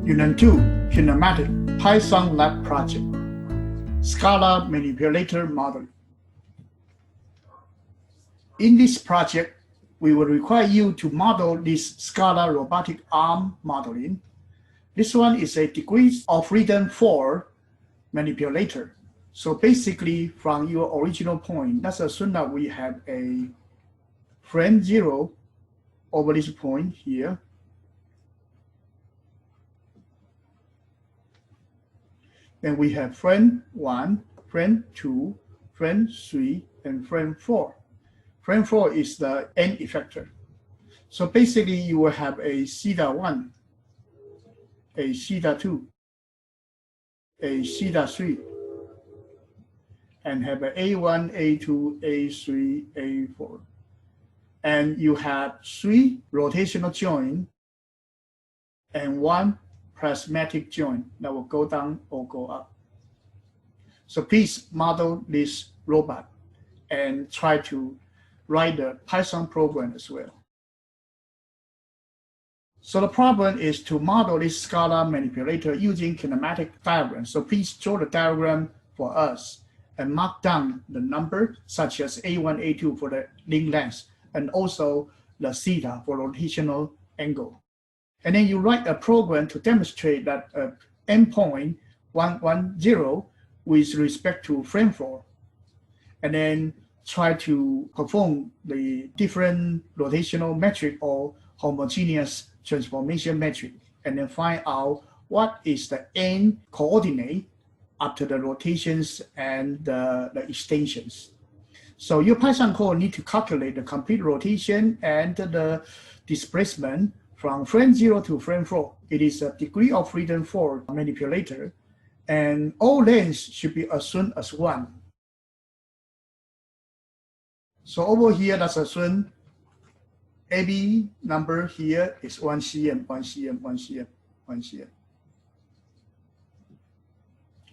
Unit 2, Kinematic Python Lab Project, SCARA Manipulator Modeling. In this project, we will require you to model this SCARA robotic arm modeling. This one is a degree of freedom 4 manipulator. So basically, from your original point, let's assume that we have a frame 0 over this point here. Then we have frame 1, frame 2, frame 3, and frame 4. Frame 4 is the end effector. So basically, you will have a theta 1, a theta 2, a theta 3, and have an A1, A2, A3, A4. And you have 3 rotational joints and 1 prismatic joint that will go down or go up. So please model this robot and try to write the Python program as well. So the problem is to model this SCARA manipulator using kinematic diagram. So please draw the diagram for us and mark down the number such as A1, A2 for the link length and also the theta for rotational angle. And then you write a program to demonstrate that endpoint 110 with respect to frame 4. And then try to perform the different rotational metric or homogeneous transformation metric. And then find out what is the end coordinate after the rotations and the extensions. So your Python code need to calculate the complete rotation and the displacement from frame 0 to frame 4. It is a degree of freedom 4 manipulator, and all lengths should be assumed as 1. So over here, let's assume AB number here is 1 cm, 1 cm, 1 cm, 1 cm.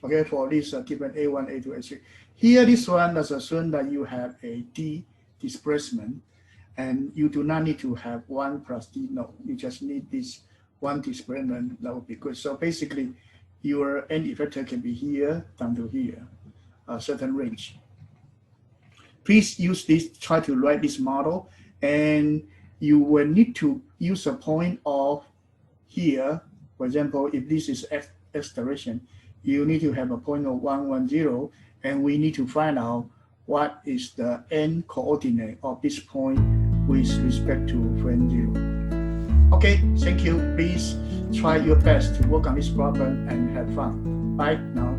Okay, for this given A1, A2, A3. Here, this one, let's assume that you have a D displacement, and you do not need to have 1 plus D, no. You just need this 1 displacement, that would be good. So basically, your end effector can be here down to here, a certain range. Please use this, try to write this model, and you will need to use a point of here. For example, if this is X direction, you need to have a point of 110, and we need to find out what is the end coordinate of this point with respect to frame 0. Okay, thank you. Please try your best to work on this problem and have fun. Bye now.